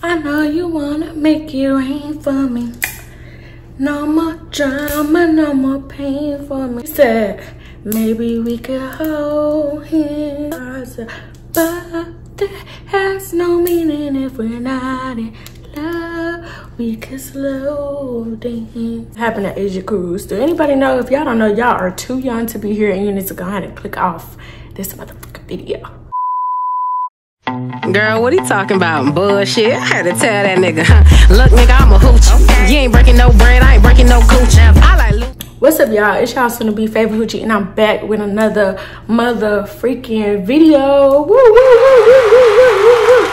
I know you wanna make it rain for me. No more drama, no more pain for me. Said maybe we could hold hands, but that has no meaning if we're not in love. We could slow down. Happened to Asia Cruise. Do anybody know? If y'all don't know, y'all are too young to be here and you need to go ahead and click off this motherfucking video. Girl, what he talking about? Bullshit. I had to tell that nigga. Look, nigga, I'm a hooch. Okay. You ain't breaking no bread. I ain't breaking no cooch. I like Luke. What's up, y'all? It's y'all soon to be favorite hoochie, and I'm back with another mother freaking video. Woo, woo, woo, woo, woo, woo, woo.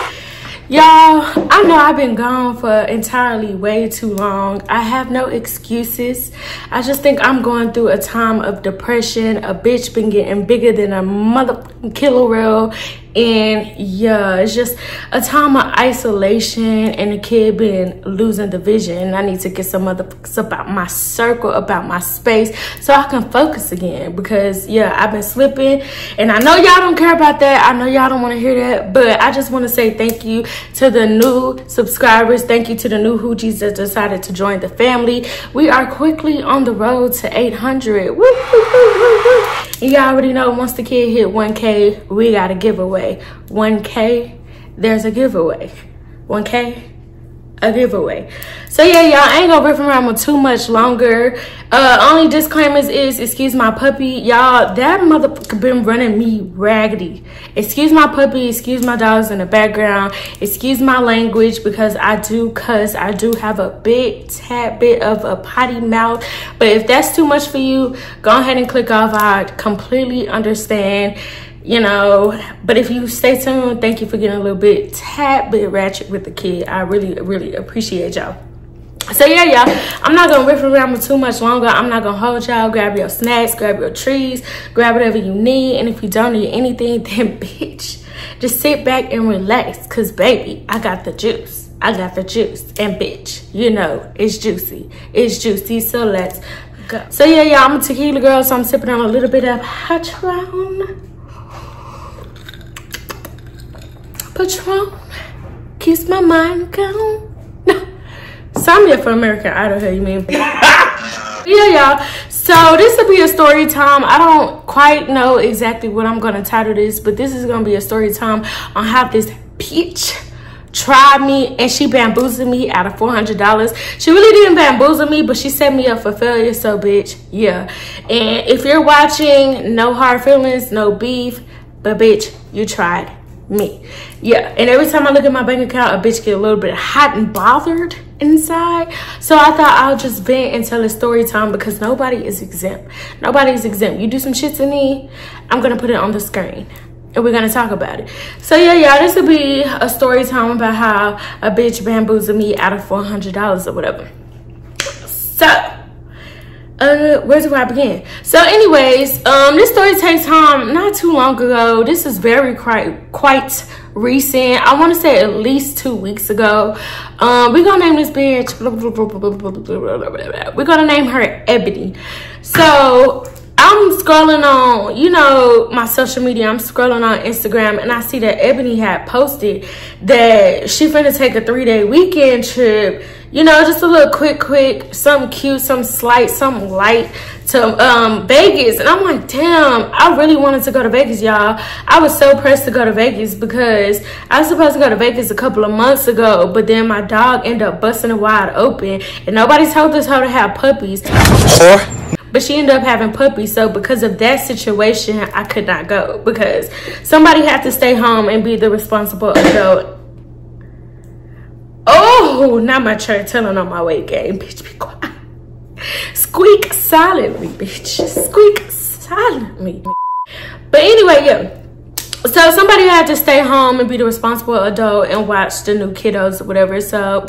Y'all, I know I've been gone for entirely way too long. I have no excuses. I just think I'm going through a time of depression. A bitch been getting bigger than a motherfucking killer whale. And yeah, it's just a time of isolation, and the kid been losing the vision. I need to get some motherfuckers about my circle, about my space, so I can focus again. Because yeah, I've been slipping, and I know y'all don't care about that. I know y'all don't want to hear that, but I just want to say thank you to the new subscribers. Thank you to the new hoochies that decided to join the family. We are quickly on the road to 800. Woo, woo, woo, woo, woo. And y'all already know, once the kid hit 1K, we got a giveaway. 1K, there's a giveaway. 1K, a giveaway. So yeah, y'all, I ain't gonna riff around with too much longer. Only disclaimers is, excuse my puppy. Y'all, that motherfucker been running me raggedy. Excuse my puppy, excuse my dogs in the background, excuse my language, because I do cuss. I do have a big tad bit of a potty mouth, but if that's too much for you, go ahead and click off. I completely understand, you know. But if you stay tuned, thank you for getting a little bit tad bit ratchet with the kid. I really appreciate y'all. So yeah, y'all, I'm not gonna riff around with too much longer. I'm not gonna hold y'all. Grab your snacks, grab your trees, grab whatever you need. And if you don't need anything, then bitch, just sit back and relax, cause baby, I got the juice. I got the juice. And bitch, you know it's juicy. It's juicy. So let's go. So yeah, y'all, I'm a tequila girl, so I'm sipping on a little bit of Patron. Patron, keeps my mind calm. Sign me up for American Idol, how you mean? Yeah, y'all. So this will be a story time. I don't quite know exactly what I'm gonna title this, but this is gonna be a story time on how this bitch tried me and she bamboozled me out of $400. She really didn't bamboozle me, but she set me up for failure. So bitch, yeah. And if you're watching, no hard feelings, no beef, but bitch, you tried me. Yeah, and every time I look at my bank account, a bitch get a little bit hot and bothered inside. So I thought I'll just vent and tell a story time, because nobody is exempt. Nobody is exempt. You do some shit to me, I'm gonna put it on the screen and we're gonna talk about it. So yeah, y'all, this will be a story time about how a bitch bamboozled me out of $400 or whatever. So where do I begin? So anyways, this story takes time not too long ago. This is very quite recent. I want to say at least 2 weeks ago. We're gonna name this bitch, we're gonna name her Ebony. So I'm scrolling on, you know, my social media. I'm scrolling on Instagram, and I see that Ebony had posted that she finna take a 3-day weekend trip. You know, just a little quick, something cute, something slight, something light to Vegas. And I'm like, damn, I really wanted to go to Vegas, y'all. I was so pressed to go to Vegas because I was supposed to go to Vegas a couple of months ago, but then my dog ended up busting it wide open, and nobody told us how to have puppies. But she ended up having puppies. So because of that situation, I could not go, because somebody had to stay home and be the responsible adult. Oh, not my church telling on my weight game. Bitch, be quiet. Squeak silently, bitch. Squeak silently. But anyway, yeah. So somebody had to stay home and be the responsible adult and watch the new kiddos or whatever. So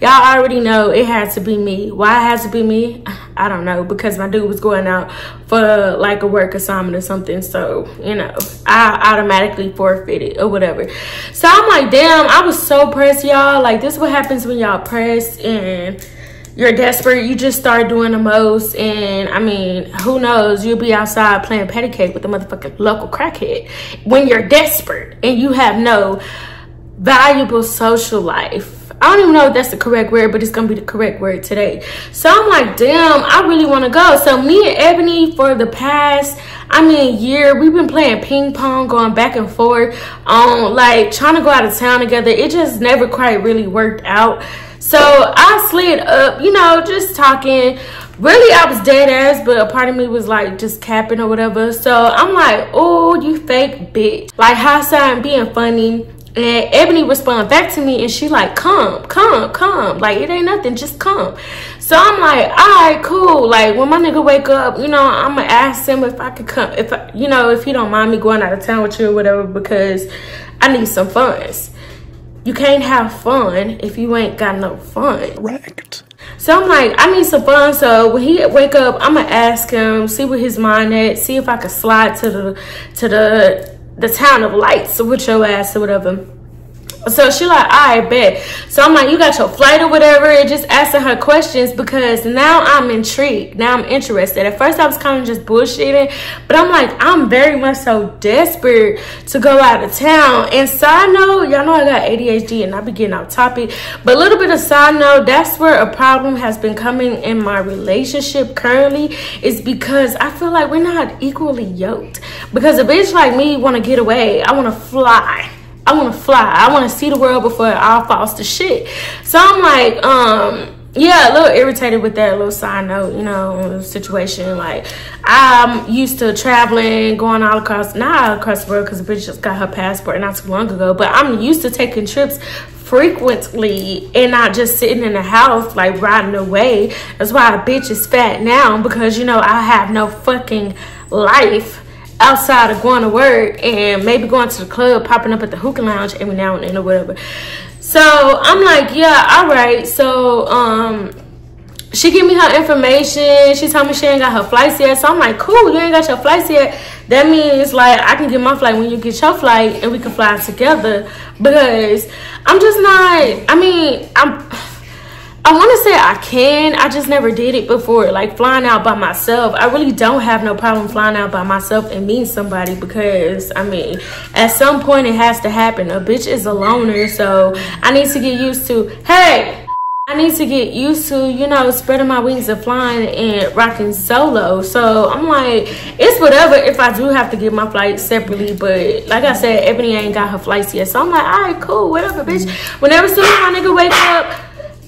y'all already know it had to be me. Why it had to be me? I don't know, because my dude was going out for like a work assignment or something. So, you know, I automatically forfeited or whatever. So I'm like, damn, I was so pressed, y'all. Like, this is what happens when y'all pressed and you're desperate. You just start doing the most. And I mean, who knows, you'll be outside playing patty cake with the motherfucking local crackhead when you're desperate and you have no valuable social life. I don't even know if that's the correct word, but it's gonna be the correct word today. So I'm like, damn, I really want to go. So me and Ebony, for the past, year, we've been playing ping pong, going back and forth on like trying to go out of town together. It just never quite really worked out. So I slid up, you know, just talking. Really, I was dead ass, but a part of me was like just capping or whatever. So I'm like, oh, you fake bitch. Like, hindsight being funny. And Ebony responded back to me, and she like, come. Like, it ain't nothing, just come. So I'm like, all right, cool. Like, when my nigga wake up, you know, I'm gonna ask him if I could come, if he don't mind me going out of town with you or whatever, because I need some funds. You can't have fun if you ain't got no fun. Correct. So I'm like, I need some fun. So when he wake up, I'm gonna ask him, see where his mind at, see if I could slide to the town of lights with your ass or whatever. So she like, I bet. So I'm like, you got your flight or whatever, and just asking her questions, because now I'm intrigued. Now I'm interested. At first I was kind of just bullshitting, but I'm like, I'm very much so desperate to go out of town. And side note, y'all know I got ADHD and I be getting off topic, but a little bit of side note, that's where a problem has been coming in my relationship currently, is because I feel like we're not equally yoked. Because a bitch like me want to get away. I want to fly. I want to see the world before it all falls to shit. So I'm like, yeah, a little irritated with that little side note, you know, situation. Like, I'm used to traveling, going all across, not all across the world, because the bitch just got her passport not too long ago, but I'm used to taking trips frequently and not just sitting in the house like riding away. That's why a bitch is fat now, because, you know, I have no fucking life outside of going to work and maybe going to the club, popping up at the hookah lounge every now and then or whatever. So I'm like, yeah, all right. So she gave me her information. She told me she ain't got her flights yet. So I'm like, cool, you ain't got your flights yet. That means like I can get my flight when you get your flight and we can fly together. Because I'm just not, I want to say I can. I just never did it before, like flying out by myself. I really don't have no problem flying out by myself and meeting somebody, because, at some point it has to happen. A bitch is a loner, so I need to get used to, you know, spreading my wings and flying and rocking solo. So I'm like, it's whatever if I do have to get my flight separately. But like I said, Ebony ain't got her flights yet. So I'm like, all right, cool, whatever, bitch. Whenever soon as my nigga wake up,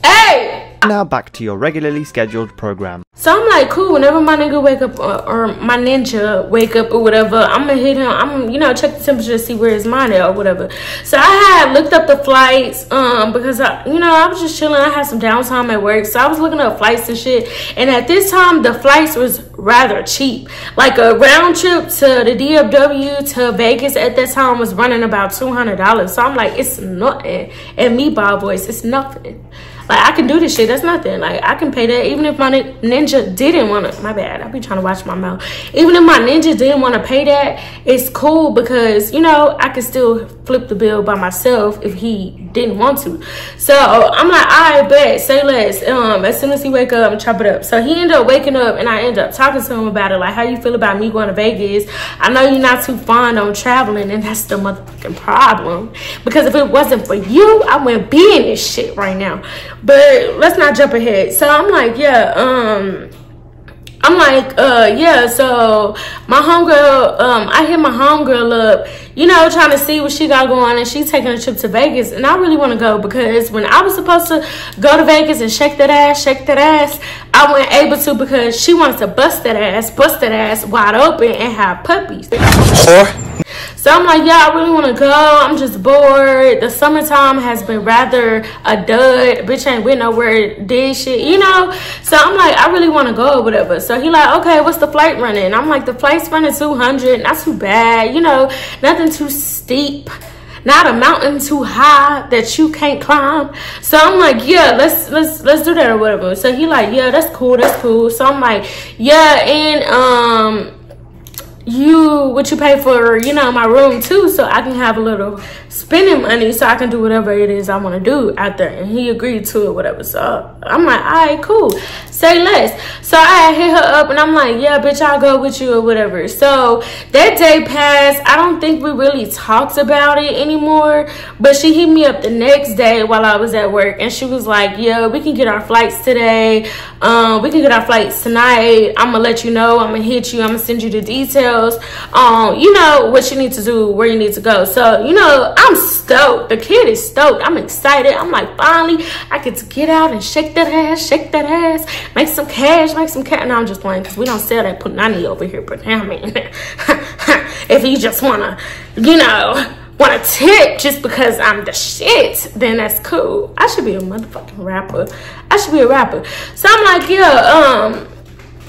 hey! Now back to your regularly scheduled program. So I'm like, cool, whenever my nigga wake up or my ninja wake up or whatever, I'm gonna hit him. I'm, you know, check the temperature to see where his mind is or whatever. So I had looked up the flights because I was just chilling. I had some downtime at work, so I was looking up flights and shit. And at this time, the flights was rather cheap. Like a round trip to the DFW to Vegas at that time was running about $200. So I'm like, it's nothing. And Meatball Boys, it's nothing. Like, I can do this shit. That's nothing. Like, I can pay that. Even if my ninja didn't want to. My bad. I be trying to watch my mouth. Even if my ninja didn't want to pay that, it's cool, because, you know, I could still flip the bill by myself if he didn't want to. So I'm like, all right, bet. Say less. As soon as he wake up, chop it up. So he ended up waking up, and I ended up talking to him about it. Like, how you feel about me going to Vegas? I know you're not too fond on traveling, and that's the motherfucking problem. Because if it wasn't for you, I wouldn't be in this shit right now. But let's not jump ahead. So I'm like, yeah, so my homegirl, I hit my homegirl up, you know, trying to see what she got going, and she's taking a trip to Vegas, and I really want to go, because when I was supposed to go to Vegas and shake that ass, I wasn't able to, because she wanted to bust that ass wide open and have puppies. So I'm like, yeah, I really want to go. I'm just bored. The summertime has been rather a dud. Bitch ain't went nowhere, did shit, you know? So I'm like, I really want to go or whatever. So he like, okay, what's the flight running? I'm like, the flight's running 200. Not too bad, you know, nothing too steep. Not a mountain too high that you can't climb. So I'm like, yeah, let's do that or whatever. So he like, yeah, that's cool. So I'm like, yeah, and what you pay for, you know, my room too, so I can have a little spending money so I can do whatever it is I want to do out there. And he agreed to it, whatever. So I'm like, all right, cool, say less. So I hit her up and I'm like, yeah, bitch, I'll go with you or whatever. So that day passed. I don't think we really talked about it anymore, but she hit me up the next day while I was at work, and she was like, yeah, we can get our flights today. We can get our flights tonight. I'm gonna let you know. I'm gonna hit you. I'm gonna send you the details. You know what you need to do, where you need to go. So, you know, I'm stoked. The kid is stoked. I'm excited. I'm like, finally, I get to get out and shake that ass, make some cash, No, I'm just playing, because we don't sell that punani over here. But I mean, if you just wanna, you know, want a tip just because I'm the shit, then that's cool. I should be a motherfucking rapper. I should be a rapper. So I'm like, yeah,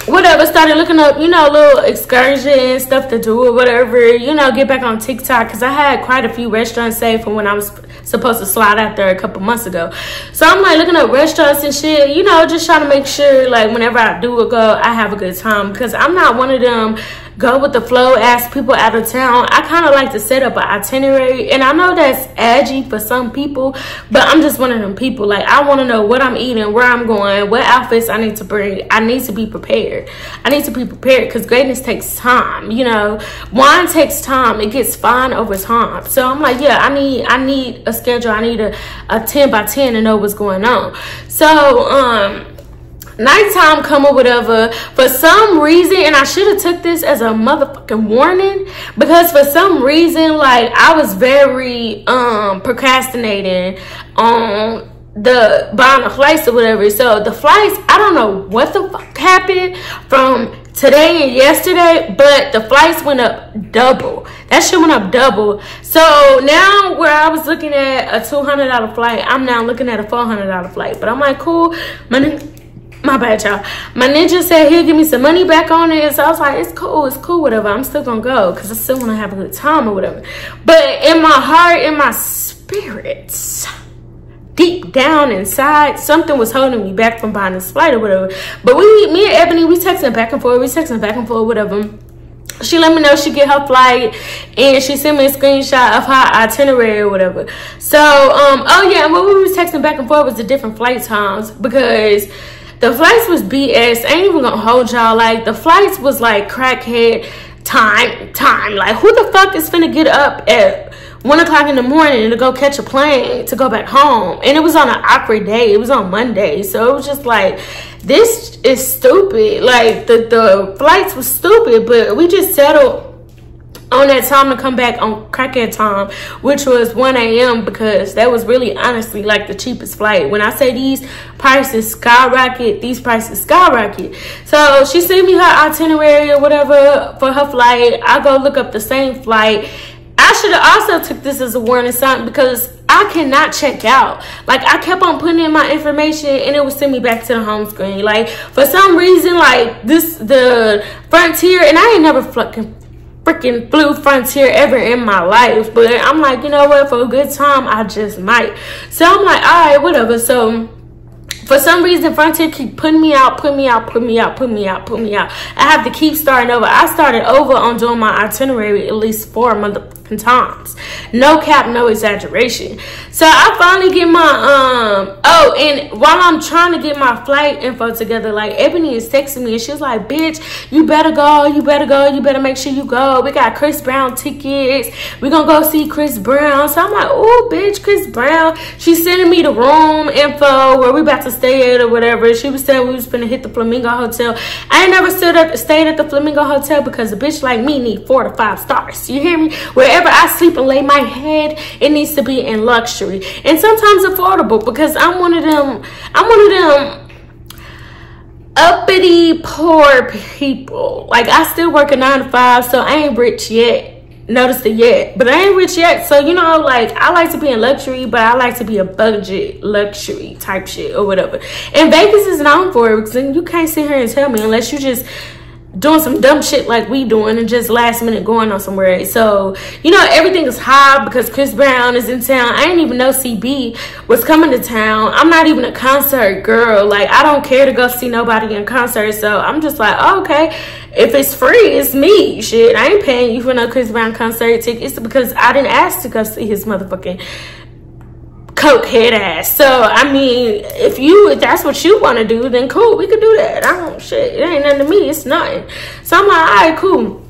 whatever. Started looking up, you know, little excursion stuff to do or whatever, you know, get back on TikTok, because I had quite a few restaurants saved from when I was supposed to slide out there a couple months ago. So I'm like looking up restaurants and shit, you know, just trying to make sure, like, whenever I do go, I have a good time, because I'm not one of them go with the flow, ask people out of town. I kind of like to set up an itinerary, and I know that's edgy for some people, but I'm just one of them people. Like, I want to know what I'm eating, where I'm going, what outfits I need to bring. I need to be prepared. I need to be prepared, because greatness takes time. You know, wine takes time. It gets fine over time. So I'm like, yeah, I need a schedule. I need a 10 by 10 to know what's going on. So nighttime come or whatever, for some reason, and I should have took this as a motherfucking warning, because for some reason, like, I was very procrastinating on the buying the flights or whatever. So the flights, I don't know what the fuck happened from today and yesterday, but the flights went up double. That shit went up double. So now, where I was looking at a $200 flight, I'm now looking at a $400 flight. But I'm like, cool. My bad, y'all. My ninja said he'll give me some money back on it. So I was like, it's cool, whatever. I'm still gonna go, because I still want to have a good time or whatever. But in my heart, in my spirits, deep down inside, something was holding me back from buying this flight or whatever. But me and Ebony, we texting back and forth, whatever. She let me know she get her flight, and she sent me a screenshot of her itinerary or whatever. So, oh yeah, and what we was texting back and forth was the different flight times, because the flights was BS. I ain't even gonna hold y'all. Like, the flights was like crackhead time. Like, who the fuck is finna get up at 1 o'clock in the morning to go catch a plane to go back home? And it was on an awkward day. It was on Monday. So it was just like, this is stupid. Like, the flights was stupid, but we just settled on that time to come back on crackhead time, which was 1 a.m. because that was really honestly like the cheapest flight. When I say these prices skyrocket, these prices skyrocket. So she sent me her itinerary or whatever for her flight. I go look up the same flight. I should have also took this as a warning sign, because I cannot check out. Like, I kept on putting in my information and it would send me back to the home screen. Like, for some reason, like, the Frontier, and I ain't never freaking flew Frontier ever in my life, but I'm like, you know what, for a good time, I just might. So I'm like, all right, whatever. So for some reason, Frontier keep putting me out. I have to keep starting over. I started over on doing my itinerary at least 4 motherfucking times. No cap, no exaggeration. So I finally get my, oh, and while I'm trying to get my flight info together, like, Ebony is texting me and she's like, bitch, you better go, you better make sure you go. We got Chris Brown tickets. We're gonna go see Chris Brown. So I'm like, oh, bitch, Chris Brown. She's sending me the room info where we about to stay at or whatever. She was saying we was finna hit the Flamingo Hotel. I ain't never stayed at the Flamingo Hotel, because a bitch like me need 4 to 5 stars. You hear me? Wherever I sleep and lay my head, it needs to be in luxury and sometimes affordable, because I'm one of them uppity poor people. Like, I still work a 9 to 5, so I ain't rich yet. Notice it yet, but I ain't rich yet. So, you know, like, I like to be in luxury, but I like to be a budget luxury type shit or whatever. And Vegas is known for it, because you can't sit here and tell me, unless you just doing some dumb shit like we doing and just last minute going on somewhere. So, you know, everything is high because Chris Brown is in town. I didn't even know CB was coming to town. I'm not even a concert girl. Like, I don't care to go see nobody in concert. So I'm just like, oh, okay, if it's free, it's me. Shit, I ain't paying you for no Chris Brown concert tickets because I didn't ask to go see his motherfucking coke head ass. So I mean, if that's what you want to do, then cool, we could do that. I don't shit, it ain't nothing to me, it's nothing. So I'm like, all right, cool.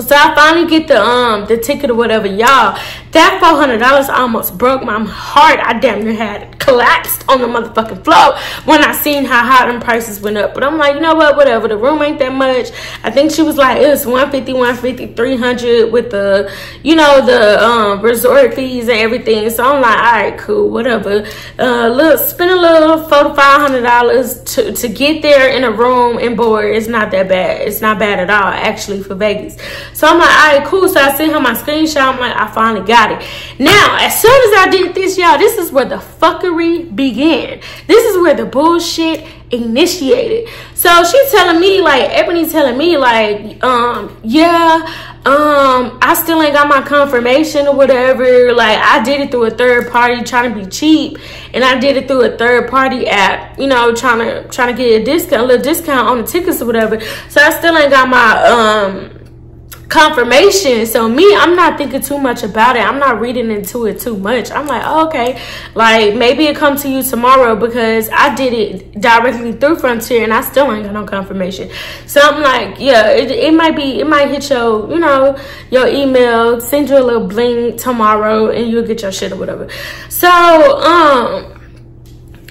So I finally get the ticket or whatever. Y'all, that $400 almost broke my heart. I damn near had collapsed on the motherfucking floor when I seen how high them prices went up. But I'm like, you know what, whatever, the room ain't that much. I think she was like, it was 150, 150, 300 with the, you know, the resort fees and everything. So I'm like, all right, cool, whatever. Spend a little $400 to $500 to get there in a room and board. It's not that bad. It's not bad at all, actually, for Vegas. So I'm like, all right, cool. So I sent her my screenshot. I'm like, I finally got it. Now, as soon as I did this, y'all, this is where the fuckery began. This is where the bullshit initiated. So she's telling me, like, Ebony's telling me, like, I still ain't got my confirmation or whatever. Like, I did it through a third party trying to be cheap, and I did it through a third party app, you know, trying to get a little discount on the tickets or whatever. So I still ain't got my confirmation. So me, I'm not thinking too much about it. I'm not reading into it too much. I'm like, oh, okay, like maybe it come to you tomorrow because I did it directly through Frontier and I still ain't got no confirmation. So I'm like, yeah, it might hit your, you know, your email, send you a little bling tomorrow and you'll get your shit or whatever. So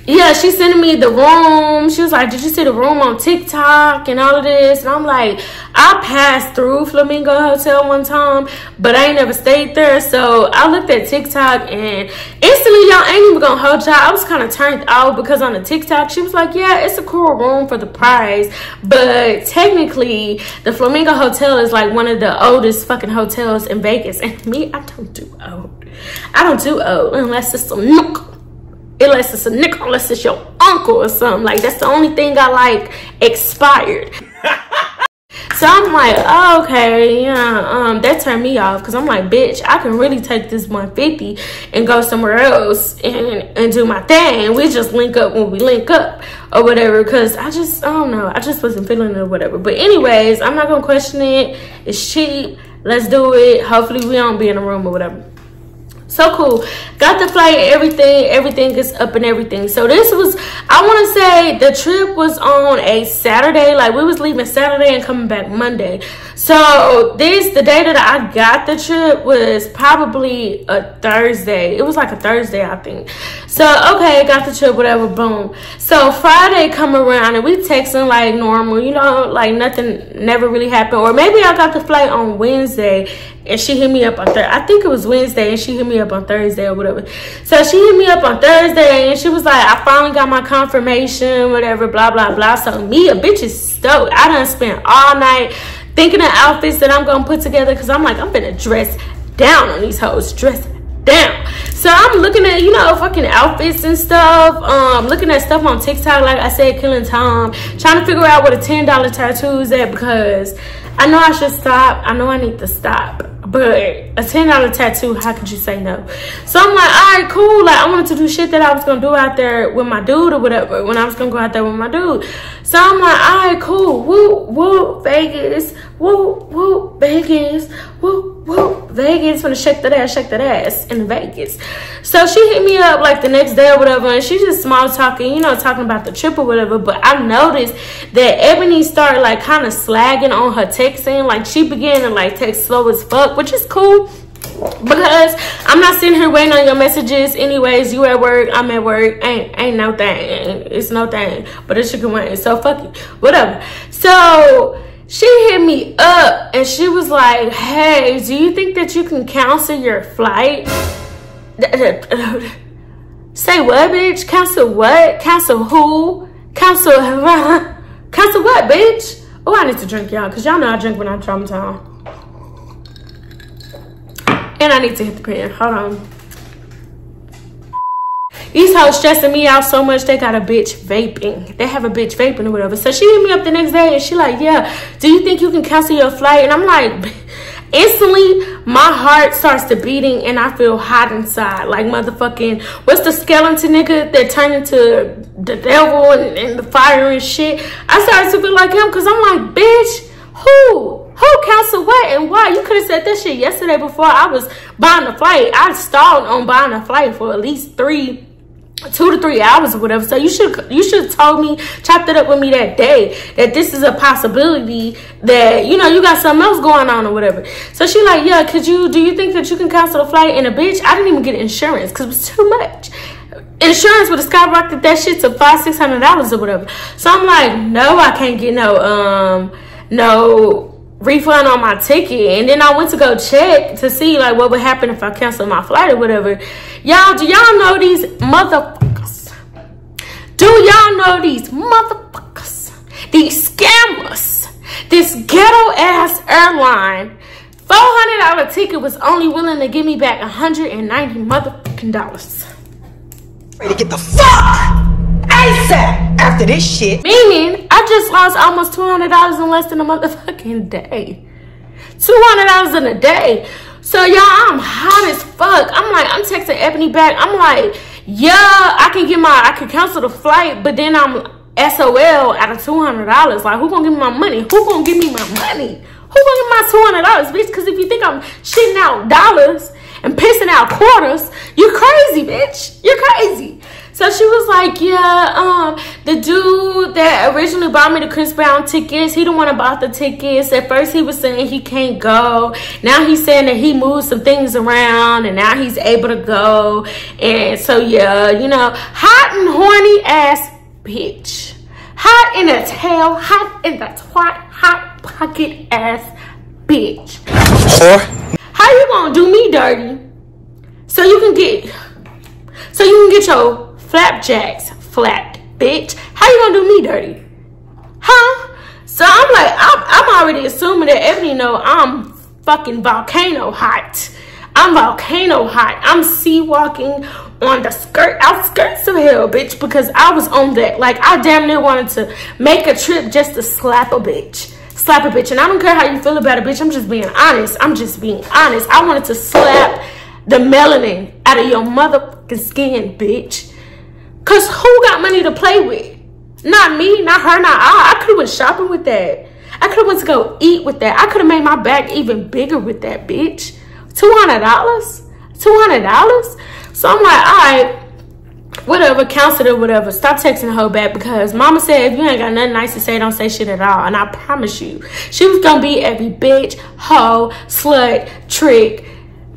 yeah, she's sending me the room. She was like, did you see the room on TikTok and all of this? And I'm like, I passed through Flamingo Hotel one time, but I ain't never stayed there. So I looked at TikTok and instantly, y'all, ain't even gonna hold y'all, I was kind of turned off because on the TikTok, she was like, yeah, it's a cool room for the price. But technically, the Flamingo Hotel is like one of the oldest fucking hotels in Vegas. And me, I don't do old. I don't do old unless it's a nook. Unless it's a nickel, unless it's your uncle or something. Like, that's the only thing I like expired. So I'm like, oh, okay, yeah, that turned me off because I'm like, bitch, I can really take this 150 and go somewhere else and do my thing. We just link up when we link up or whatever, because I don't know, I just wasn't feeling it or whatever. But anyways, I'm not gonna question it. It's cheap. Let's do it. Hopefully we don't be in a room or whatever. So cool. Got the flight, everything is up and everything. So this was, I want to say the trip was on a Saturday. Like, we was leaving Saturday and coming back Monday. So the day that I got the trip was probably a Thursday. It was like a Thursday, I think. So, okay, got the trip, whatever, boom. So Friday come around and we texting like normal, you know, like nothing never really happened. Or maybe I got the flight on Wednesday and she hit me up on Thursday. I think it was Wednesday and she hit me up on Thursday or whatever. So she hit me up on Thursday and she was like, I finally got my confirmation, whatever, blah, blah, blah. So me, a bitch is stoked. I done spent all night thinking of outfits that I'm gonna put together because I'm like, I'm gonna dress down on these hoes, dress down. So I'm looking at, you know, fucking outfits and stuff, looking at stuff on TikTok, like I said, killing time, trying to figure out what a $10 tattoo is at because I know I should stop. I know I need to stop. But a $10 tattoo, how could you say no? So I'm like, all right, cool. Like, I wanted to do shit that I was going to do out there with my dude or whatever, when I was going to go out there with my dude. So I'm like, all right, cool. Woo, woo, Vegas. Woo, woo, Vegas. Woo, woo, Vegas. Finna shake that ass in Vegas. So she hit me up like the next day or whatever, and she just small talking, you know, talking about the trip or whatever. But I noticed that Ebony started like kind of slagging on her texting. Like, she began to like text slow as fuck, which is cool because I'm not sitting here waiting on your messages. Anyways, you at work, I'm at work. Ain't no thing. It's no thing. But it should go in. So fuck it. Whatever. So she hit me up and she was like, hey, do you think that you can cancel your flight? Say what, bitch? Cancel what? Cancel who? Cancel cancel what, bitch? Oh, I need to drink, y'all, because y'all know I drink when I'm traumatized. And I need to hit the pen. Hold on. these hoes stressing me out so much, they got a bitch vaping. They have a bitch vaping or whatever. So she hit me up the next day and she like, yeah, do you think you can cancel your flight? And I'm like, instantly, my heart starts to beating and I feel hot inside. Like motherfucking, what's the skeleton nigga that turned into the devil and the fire and shit? I started to feel like him because I'm like, bitch, who canceled what and why? You could have said that shit yesterday before I was buying the flight. I stalled on buying a flight for at least 2 to 3 hours or whatever. So you should have told me, chopped it up with me that day, that this is a possibility that, you know, you got something else going on or whatever. So she like, yeah, do you think that you can cancel the flight? And a bitch, I didn't even get insurance because it was too much. Insurance would have skyrocketed that shit to $500-600 or whatever. So I'm like, no, I can't get no refund on my ticket. And then I went to go check to see like what would happen if I cancel my flight or whatever. Y'all, do y'all know these motherfuckers? Do y'all know these motherfuckers? These scammers. This ghetto ass airline $400 ticket was only willing to give me back $190 motherfucking dollars. Ready to get the fuck ASAP after this shit. Meaning, I just lost almost $200 in less than a motherfucking day. $200 in a day. So y'all, I'm hot as fuck. I'm texting Ebony back. I'm like, yeah, I can cancel the flight, but then I'm SOL out of $200. Like, who gonna give me my money? Who gonna give me my money? Who gonna give me my $200, bitch? Because if you think I'm shitting out dollars and pissing out quarters, you're crazy, bitch. You're crazy. So she was like, yeah, the dude that originally bought me the Chris Brown tickets, he the one that bought the tickets. At first he was saying he can't go. Now he's saying that he moved some things around and now he's able to go. And so, yeah, you know, hot and horny ass bitch. Hot in the tail, hot in the twat, hot pocket ass bitch. How you gonna do me dirty so you can get your flapjacks flat, bitch? How you gonna do me dirty? Huh? So I'm like, I'm already assuming that Ebony know I'm fucking volcano hot. I'm volcano hot. I'm sea walking on the outskirts of hell, bitch, because I was on that. Like, I damn near wanted to make a trip just to slap a bitch. Slap a bitch. And I don't care how you feel about it, bitch. I'm just being honest. I wanted to slap the melanin out of your motherfucking skin, bitch. Cause who got money to play with? Not me, not her, not I. I could have went shopping with that. I could have went to go eat with that. I could have made my bag even bigger with that, bitch. $200? $200? So I'm like, all right, whatever, cancel it, whatever. Stop texting the hoe back because mama said if you ain't got nothing nice to say, don't say shit at all. And I promise you, she was gonna be every bitch, hoe, slut, trick,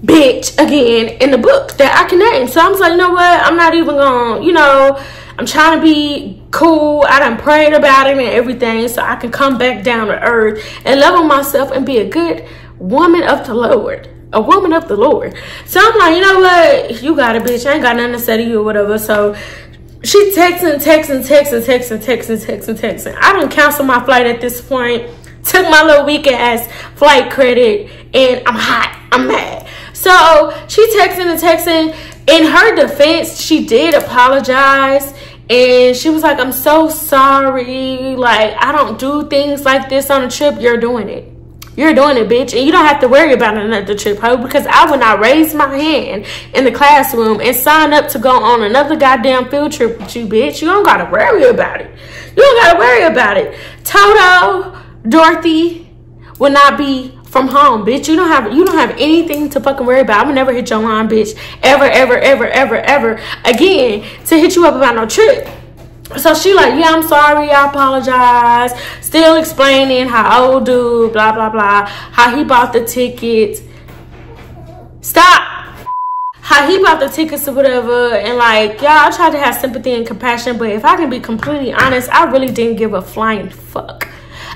bitch again in the book that I can name. So I was like, you know what? I'm not even gonna, you know, I'm trying to be cool. I done prayed about it and everything so I can come back down to earth and love on myself and be a good woman of the Lord. A woman of the Lord. So I'm like, you know what? You got it, bitch. I ain't got nothing to say to you or whatever. So she texting. I done canceled my flight at this point. Took my little weak ass flight credit and I'm hot. I'm mad. So she texting. In her defense, she did apologize. And she was like, I'm so sorry. Like, I don't do things like this on a trip. You're doing it. You're doing it, bitch. And you don't have to worry about another trip, ho, because I would not raise my hand in the classroom and sign up to go on another goddamn field trip with you, bitch. You don't gotta worry about it. You don't gotta worry about it. Toto, Dorothy will not be from home, bitch. You don't have anything to fucking worry about. I would never hit your line, bitch, ever again to hit you up about no trip. So she like, yeah, I'm sorry, I apologize. Still explaining how old dude, blah, blah, blah. How he bought the tickets. Stop. How he bought the tickets or whatever. And like, y'all, I tried to have sympathy and compassion. But if I can be completely honest, I really didn't give a flying fuck.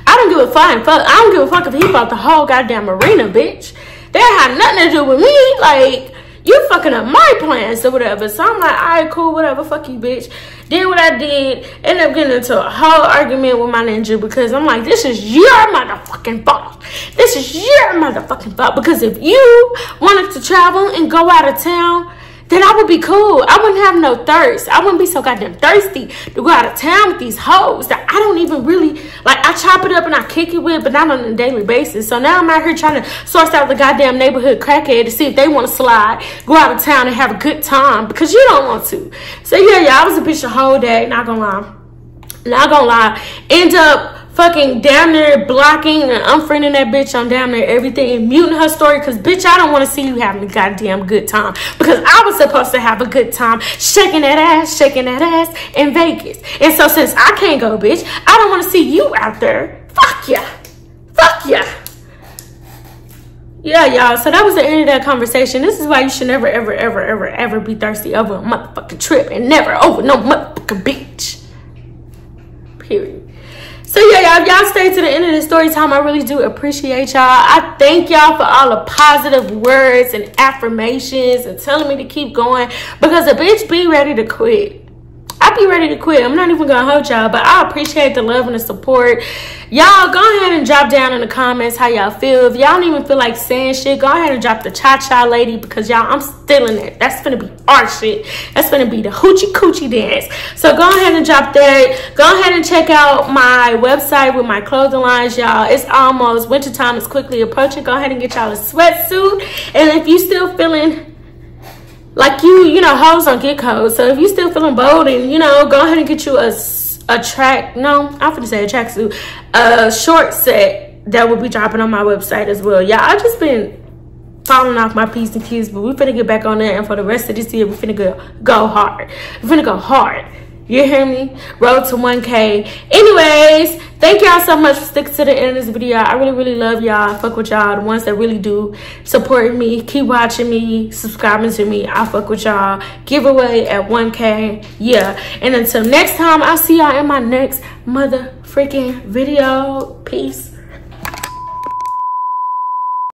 I don't give a flying fuck. I don't give a fuck if he bought the whole goddamn arena, bitch. That had nothing to do with me. Like, you fucking up my plans or whatever. So I'm like, all right, cool, whatever, fuck you, bitch. Then what I did, ended up getting into a whole argument with my ninja because I'm like, this is your motherfucking fault. This is your motherfucking fault. Because if you wanted to travel and go out of town, then I would be cool. I wouldn't have no thirst. I wouldn't be so goddamn thirsty to go out of town with these hoes that I don't even really, like, I chop it up and I kick it with, but not on a daily basis. So now I'm out here trying to source out the goddamn neighborhood crackhead to see if they want to slide, go out of town and have a good time, because you don't want to. So yeah, I was a bitch the whole day, not gonna lie. End up fucking damn near blocking and unfriending that bitch on damn near everything and muting her story, because bitch, I don't want to see you having a goddamn good time, because I was supposed to have a good time shaking that ass in Vegas. And so since I can't go, bitch, I don't want to see you out there. Fuck ya. Yeah, y'all, so that was the end of that conversation. This is why you should never ever be thirsty over a motherfucking trip, and never over no motherfucking bitch, period. So yeah, y'all stay to the end of the story time. I really do appreciate y'all. I thank y'all for all the positive words and affirmations and telling me to keep going, because a bitch be ready to quit. I be ready to quit. I'm not even gonna hold y'all, but I appreciate the love and the support. Y'all go ahead and drop down in the comments how y'all feel. If y'all don't even feel like saying shit, go ahead and drop the cha-cha lady, because y'all, I'm still in it. That's gonna be our shit. That's gonna be the hoochie coochie dance. So go ahead and drop that. Go ahead and check out my website with my clothing lines, y'all. It's almost wintertime. It's quickly approaching. Go ahead and get y'all a sweatsuit. And if you still feeling like you know, hoes don't get cold. So if you still feeling bold, and you know, go ahead and get you a tracksuit, a short set that will be dropping on my website as well. Yeah, I just been falling off my P's and Q's, but we finna get back on there, and for the rest of this year, we finna go hard. We finna go hard. You hear me? Road to 1K. Anyways, thank y'all so much for sticking to the end of this video. I really love y'all. I fuck with y'all. The ones that really do support me, keep watching me, subscribing to me. I fuck with y'all. Giveaway at 1K. Yeah. And until next time, I'll see y'all in my next mother freaking video. Peace.